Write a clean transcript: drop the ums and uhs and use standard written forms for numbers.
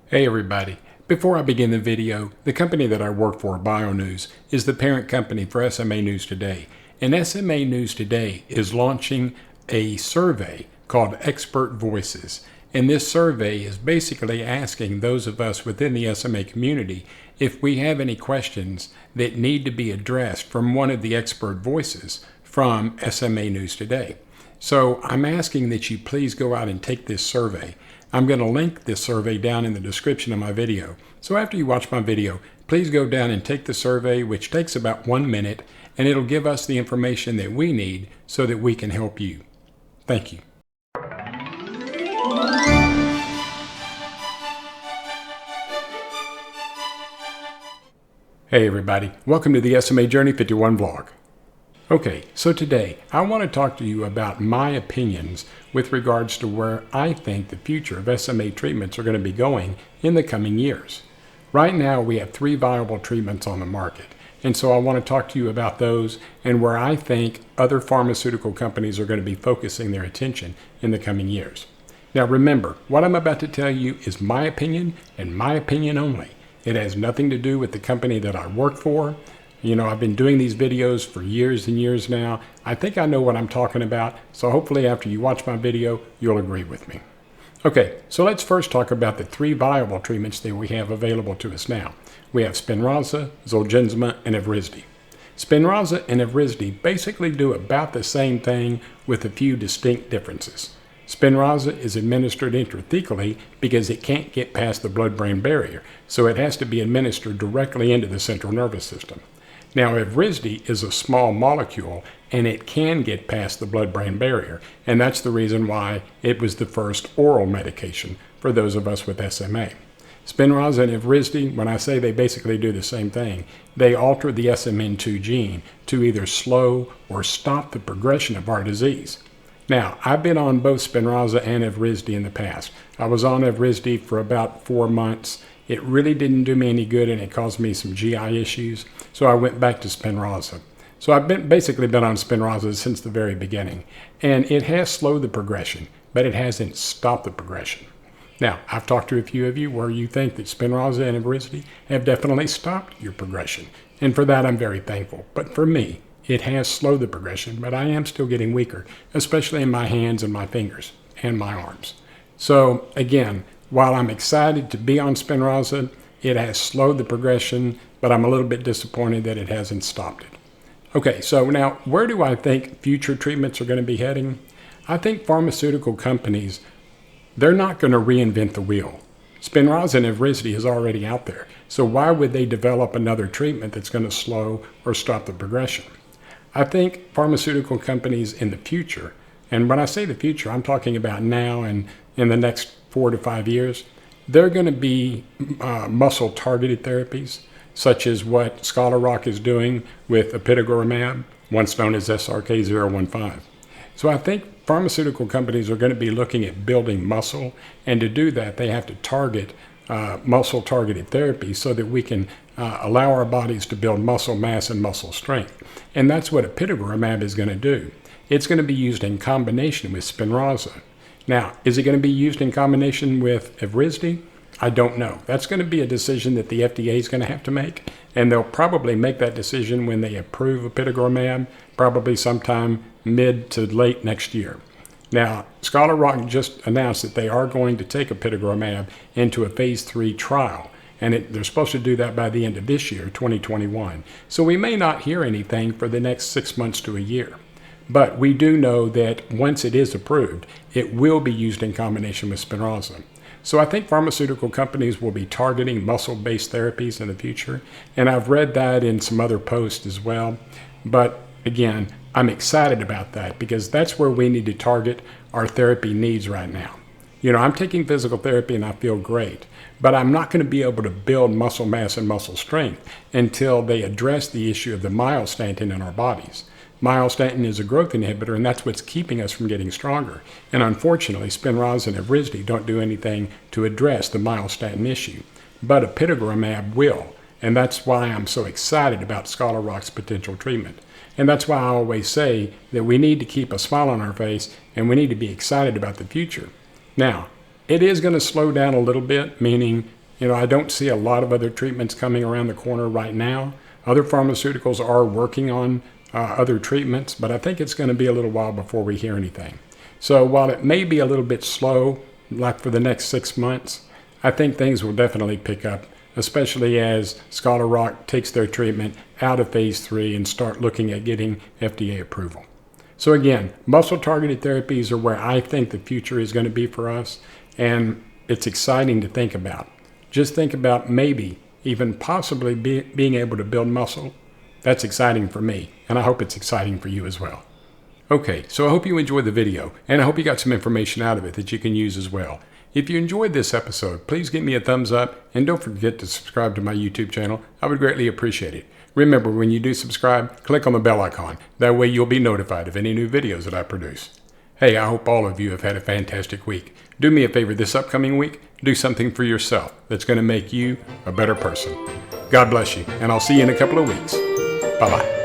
Hey everybody. Before I begin the video, the company that I work for, BioNews, is the parent company for SMA News Today. And SMA News Today is launching a survey called Expert Voices. And this survey is basically asking those of us within the SMA community if we have any questions that need to be addressed from one of the expert voices from SMA News Today. So I'm asking that you please go out and take this survey. I'm going to link this survey down in the description of my video. So after you watch my video, please go down and take the survey, which takes about 1 minute, and it'll give us the information that we need so that we can help you. Thank you. Hey everybody, welcome to the SMA Journey 51 vlog. Okay, so today I want to talk to you about my opinions with regards to where I think the future of SMA treatments are going to be going in the coming years. Right now we have 3 viable treatments on the market, and so I want to talk to you about those and where I think other pharmaceutical companies are going to be focusing their attention in the coming years. Now remember, what I'm about to tell you is my opinion and my opinion only. It has nothing to do with the company that I work for. You know, I've been doing these videos for years and years now. I think I know what I'm talking about, so hopefully after you watch my video, you'll agree with me. Okay, so let's first talk about the 3 viable treatments that we have available to us now. We have Spinraza, Zolgensma, and Evrysdi. Spinraza and Evrysdi basically do about the same thing with a few distinct differences. Spinraza is administered intrathecally because it can't get past the blood-brain barrier, so it has to be administered directly into the central nervous system. Now, Evrysdi is a small molecule, and it can get past the blood-brain barrier, and that's the reason why it was the first oral medication for those of us with SMA. Spinraza and Evrysdi, when I say they basically do the same thing, they alter the SMN2 gene to either slow or stop the progression of our disease. Now, I've been on both Spinraza and Evrysdi in the past. I was on Evrysdi for about 4 months. It really didn't do me any good, and it caused me some GI issues, so I went back to Spinraza. So I've basically been on Spinraza since the very beginning, and it has slowed the progression, but it hasn't stopped the progression. Now, I've talked to a few of you where you think that Spinraza and Evrysdi have definitely stopped your progression, and for that I'm very thankful. But for me, it has slowed the progression, but I am still getting weaker, especially in my hands and my fingers and my arms. So again, while I'm excited to be on Spinraza, it has slowed the progression, but I'm a little bit disappointed that it hasn't stopped it. Okay, so now where do I think future treatments are going to be heading? I think pharmaceutical companies, they're not going to reinvent the wheel. Spinraza and Evrysdi is already out there, so why would they develop another treatment that's going to slow or stop the progression? I think pharmaceutical companies in the future, and when I say the future, I'm talking about now and in the next 4 to 5 years, they're going to be muscle-targeted therapies, such as what Scholar Rock is doing with apitegromab, once known as SRK-015. So I think pharmaceutical companies are going to be looking at building muscle, and to do that, they have to target muscle-targeted therapy so that we can allow our bodies to build muscle mass and muscle strength. And that's what apitegromab is going to do. It's going to be used in combination with Spinraza. Now, is it going to be used in combination with Evrysdi? I don't know. That's going to be a decision that the FDA is going to have to make, and they'll probably make that decision when they approve apitegromab, probably sometime mid to late next year. Now, Scholar Rock just announced that they are going to take apitegromab into a phase 3 trial, and they're supposed to do that by the end of this year, 2021. So we may not hear anything for the next 6 months to a year. But we do know that once it is approved, it will be used in combination with Spinraza. So I think pharmaceutical companies will be targeting muscle-based therapies in the future, and I've read that in some other posts as well. But again, I'm excited about that because that's where we need to target our therapy needs right now. You know, I'm taking physical therapy and I feel great, but I'm not going to be able to build muscle mass and muscle strength until they address the issue of the myostatin in our bodies. Myostatin is a growth inhibitor, and that's what's keeping us from getting stronger. And unfortunately, Spinraza and Evrysdi don't do anything to address the myostatin issue. But apitegromab will, and that's why I'm so excited about Scholar Rock's potential treatment. And that's why I always say that we need to keep a smile on our face, and we need to be excited about the future. Now, it is going to slow down a little bit, meaning I don't see a lot of other treatments coming around the corner right now. Other pharmaceuticals are working on other treatments, but I think it's going to be a little while before we hear anything. So while it may be a little bit slow, like for the next 6 months, I think things will definitely pick up, especially as Scholar Rock takes their treatment out of phase 3 and start looking at getting FDA approval. So again, muscle-targeted therapies are where I think the future is going to be for us, and it's exciting to think about. Just think about maybe even possibly being able to build muscle. That's exciting for me, and I hope it's exciting for you as well. Okay, so I hope you enjoyed the video, and I hope you got some information out of it that you can use as well. If you enjoyed this episode, please give me a thumbs up, and don't forget to subscribe to my YouTube channel. I would greatly appreciate it. Remember, when you do subscribe, click on the bell icon. That way you'll be notified of any new videos that I produce. Hey, I hope all of you have had a fantastic week. Do me a favor this upcoming week, do something for yourself that's going to make you a better person. God bless you, and I'll see you in a couple of weeks. Bye-bye.